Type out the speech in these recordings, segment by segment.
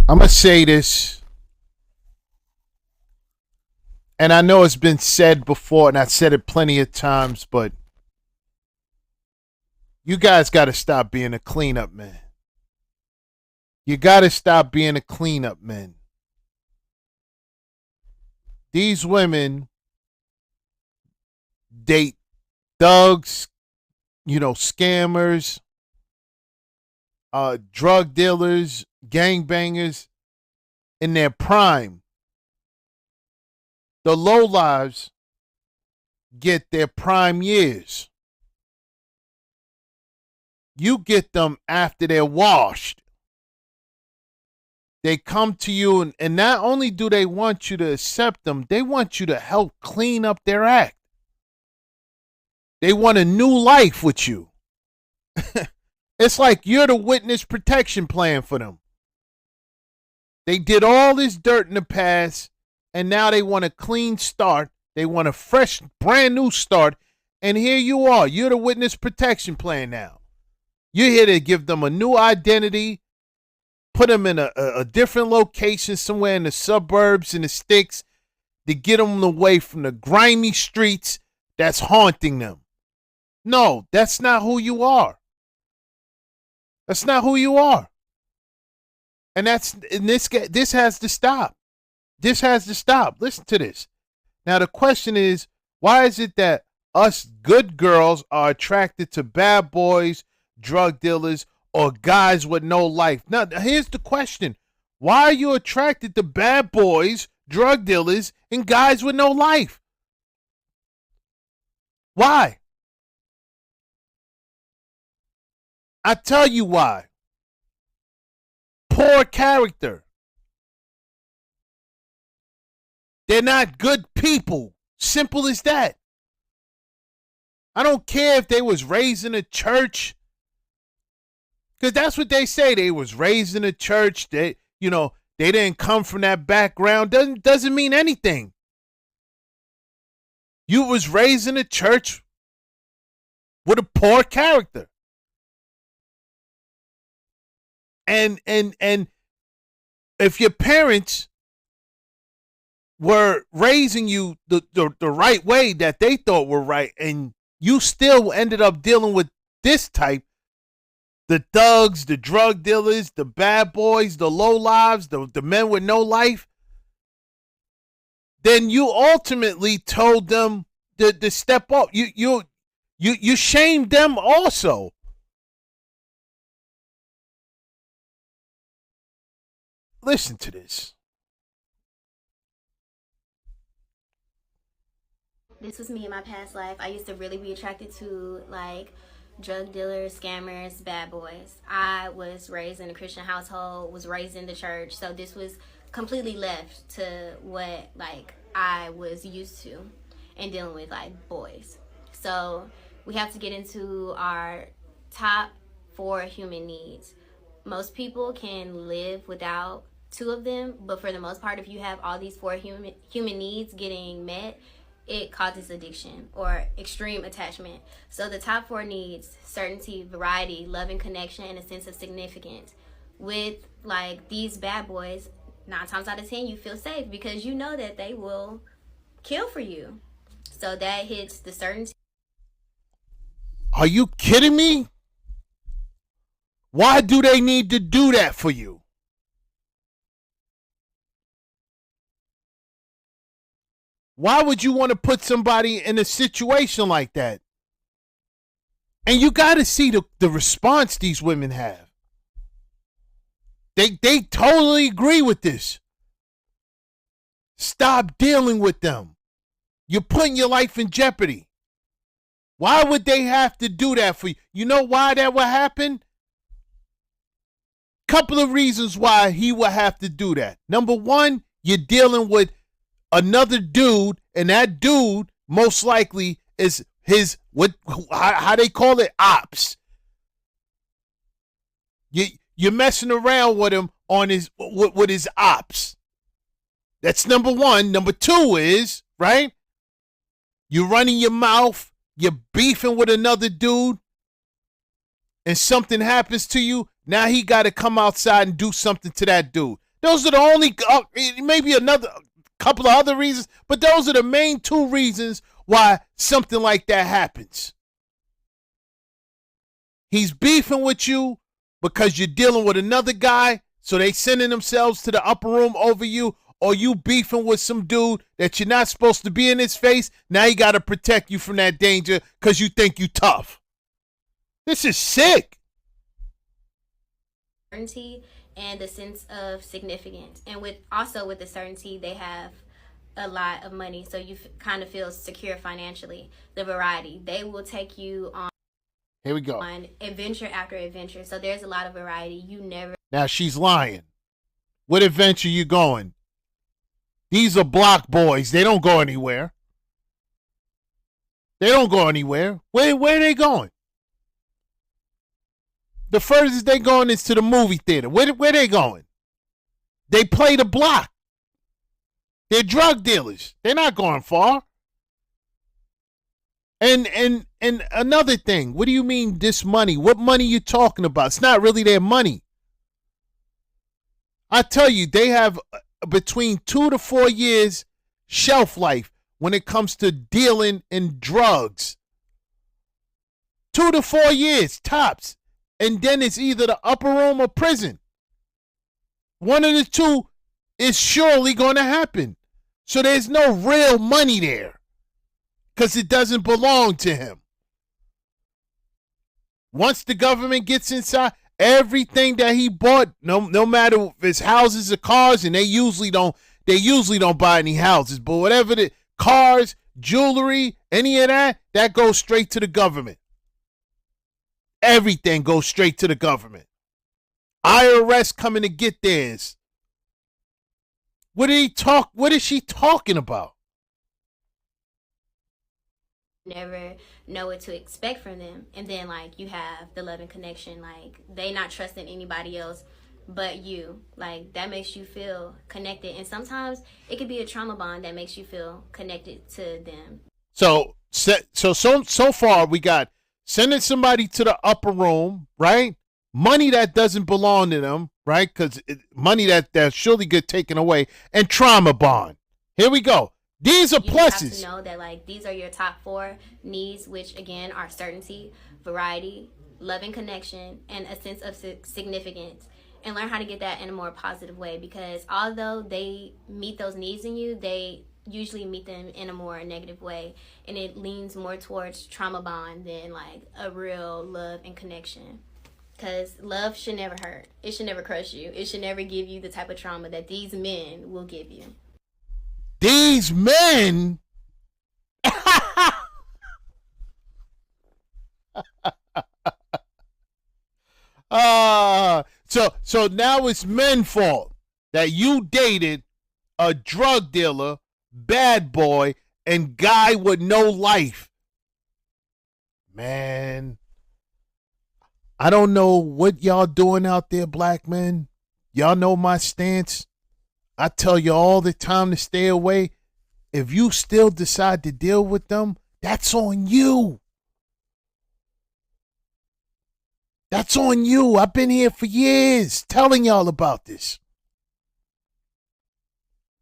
I'm going to say this, and I know it's been said before, and I've said it plenty of times, but you guys got to stop being a cleanup man. You got to stop being a cleanup man. These women date thugs, scammers, drug dealers, gangbangers in their prime. The low lives get their prime years. You get them after they're washed. They come to you, and not only do they want you to accept them, they want you to help clean up their act. They want a new life with you. It's like you're the witness protection plan for them. They did all this dirt in the past, and now they want a clean start. They want a fresh, brand new start. And here you are. You're the witness protection plan now. You're here to give them a new identity, put them in a different location somewhere in the suburbs, in the sticks, to get them away from the grimy streets that's haunting them. No, that's not who you are. That's not who you are. And this has to stop. This has to stop. Listen to this. Now the question is, why is it that us good girls are attracted to bad boys, drug dealers, or guys with no life? Now here's the question. Why are you attracted to bad boys, drug dealers, and guys with no life? Why? I tell you why. Poor character. They're not good people. Simple as that. I don't care if they was raised in a church, because that's what they say. They was raised in a church. They didn't come from that background. Doesn't mean anything. You was raised in a church with a poor character. And if your parents were raising you the right way that they thought were right, and you still ended up dealing with this type, the thugs, the drug dealers, the bad boys, the low lives, the men with no life, then you ultimately told them to step up. You shamed them also. Listen to this. This was me in my past life. I used to really be attracted to like drug dealers, scammers, bad boys. I was raised in a Christian household, was raised in the church, so this was completely left to what like I was used to and dealing with like boys. So we have to get into our top four human needs. Most people can live without two of them, but for the most part, if you have all these four human needs getting met, it causes addiction or extreme attachment. So the top four needs: certainty, variety, love and connection, and a sense of significance. With like these bad boys, 9 times out of 10 you feel safe because you know that they will kill for you. So that hits the certainty. Are you kidding me? Why do they need to do that for you? Why would you want to put somebody in a situation like that? And you got to see the response these women have. They totally agree with this. Stop dealing with them. You're putting your life in jeopardy. Why would they have to do that for you? You know why that would happen? Couple of reasons why he would have to do that. Number one, you're dealing with another dude, and that dude most likely is how they call it, ops. You're messing around with him on with his ops. That's number one. Number two is, right, you're running your mouth, you're beefing with another dude, and something happens to you. Now he got to come outside and do something to that dude. Those are the only, maybe another couple of other reasons, but those are the main two reasons why something like that happens. He's beefing with you because you're dealing with another guy, so they sending themselves to the upper room over you, or you beefing with some dude that you're not supposed to be in his face. Now he got to protect you from that danger because you think you tough. This is sick. Certainty and the sense of significance, and with the certainty, they have a lot of money, so you kind of feel secure financially. The variety, they will take you on. Here we go. On adventure after adventure, so there's a lot of variety. You never. Now she's lying. What adventure you going? These are block boys. They don't go anywhere. They don't go anywhere. Where are they going? The furthest they going is to the movie theater. Where they going? They play the block. They're drug dealers. They're not going far. And another thing, what do you mean this money? What money you talking about? It's not really their money. I tell you, they have between 2 to 4 years shelf life when it comes to dealing in drugs. 2 to 4 years, tops. And then it's either the upper room or prison. One of the two is surely going to happen. So there's no real money there because it doesn't belong to him. Once the government gets inside, everything that he bought, no matter if it's houses or cars, and they usually don't buy any houses, but whatever the cars, jewelry, any of that goes straight to the government. Everything goes straight to the government. IRS coming to get theirs. What is she talking about? Never know what to expect from them. And then like you have the love and connection, like they not trusting anybody else but you. Like that makes you feel connected. And sometimes it could be a trauma bond that makes you feel connected to them. So far we got sending somebody to the upper room, right? Money that doesn't belong to them, right? Because money that surely get taken away, and trauma bond. Here we go. These are pluses. You have to know that like these are your top 4 needs, which again are certainty, variety, love and connection, and a sense of significance. And learn how to get that in a more positive way, because although they meet those needs in you, they usually meet them in a more negative way, and it leans more towards trauma bond than like a real love and connection. Because love should never hurt. It should never crush you. It should never give you the type of trauma that these men will give you. These men. So now it's men's fault that you dated a drug dealer, bad boy, and guy with no life. Man, I don't know what y'all doing out there, black men. Y'all know my stance. I tell you all the time to stay away. If you still decide to deal with them, that's on you. That's on you. I've been here for years telling y'all about this.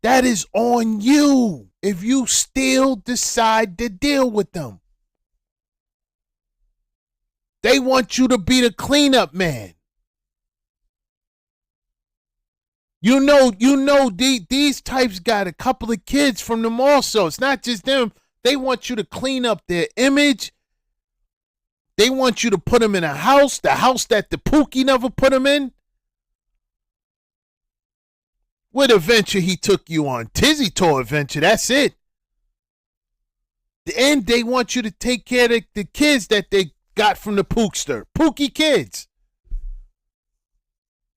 That is on you if you still decide to deal with them. They want you to be the cleanup man. You know, these types got a couple of kids from them also. It's not just them. They want you to clean up their image. They want you to put them in the house that the Pookie never put them in. What adventure he took you on? Tizzy tour adventure, that's it. And they want you to take care of the kids that they got from the Pookster. Pookie kids.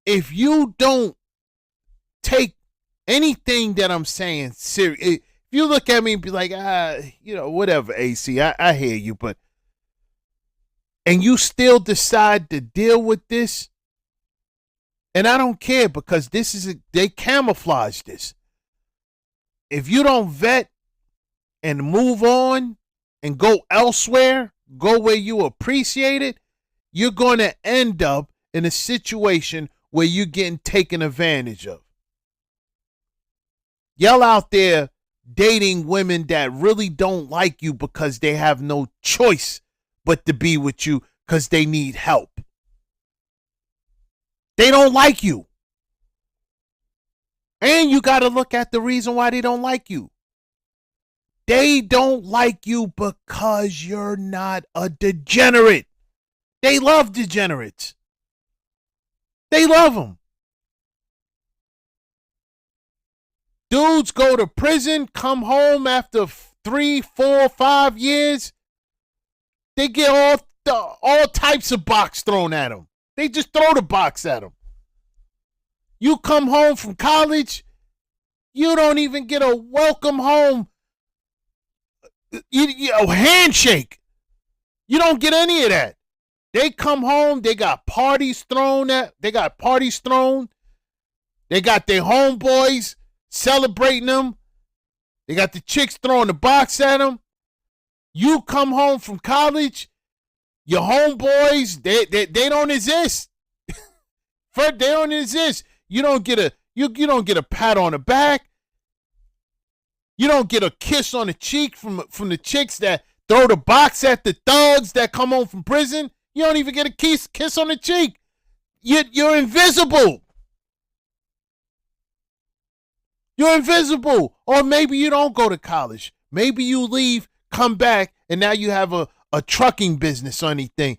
If you don't take anything that I'm saying serious, if you look at me and be like, whatever, AC, I hear you, but and you still decide to deal with this, and I don't care, because they camouflage this. If you don't vet and move on and go elsewhere, go where you appreciate it, you're going to end up in a situation where you're getting taken advantage of. Y'all out there dating women that really don't like you because they have no choice but to be with you because they need help. They don't like you. And you got to look at the reason why they don't like you. They don't like you because you're not a degenerate. They love degenerates. They love them. Dudes go to prison, come home after 3, 4, 5 years. They get all types of box thrown at them. They just throw the box at them. You come home from college, you don't even get a welcome home, a handshake. You don't get any of that. They come home, they got parties thrown. They got their homeboys celebrating them. They got the chicks throwing the box at them. You come home from college, your homeboys, they don't exist. They don't exist. You don't get a pat on the back. You don't get a kiss on the cheek from the chicks that throw the box at the thugs that come home from prison. You don't even get a kiss on the cheek. You're invisible. You're invisible. Or maybe you don't go to college. Maybe you leave, come back, and now you have a trucking business or anything.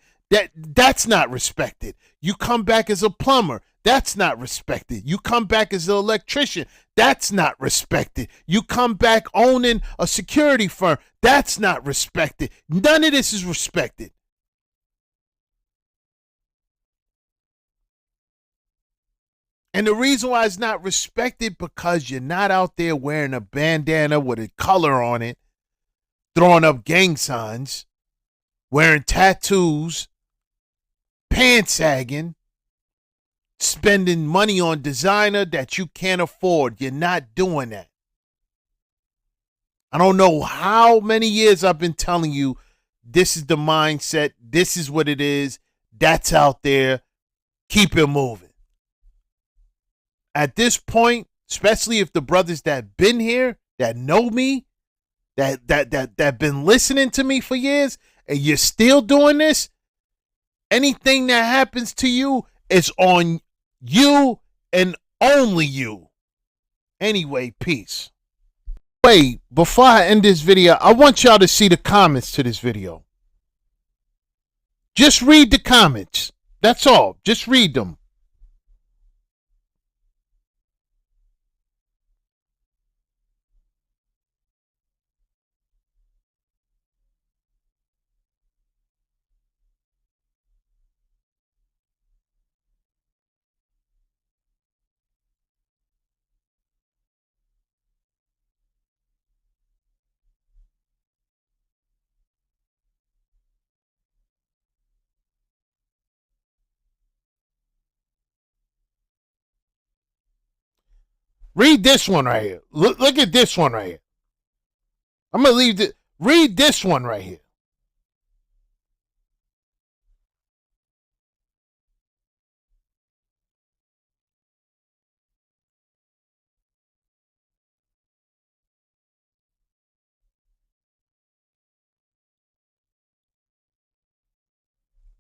That's not respected. You come back as a plumber. That's not respected. You come back as an electrician. That's not respected. You come back owning a security firm. That's not respected. None of this is respected. And the reason why it's not respected because you're not out there wearing a bandana with a color on it, throwing up gang signs, wearing tattoos, pants sagging, spending money on designer that you can't afford. You're not doing that. I don't know how many years I've been telling you this is the mindset. This is what it is. That's out there. Keep it moving. At this point, especially if the brothers that been here, that know me, that been listening to me for years, and you're still doing this, anything that happens to you is on you and only you. Anyway, peace. Wait, before I end this video, I want y'all to see the comments to this video. Just read the comments. That's all. Just read them. Read this one right here. Look at this one right here. I'm going to leave it. Read this one right here.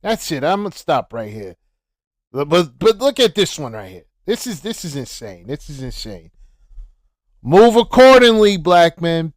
That's it. I'm going to stop right here. But look at this one right here. This is insane. This is insane. Move accordingly, black men.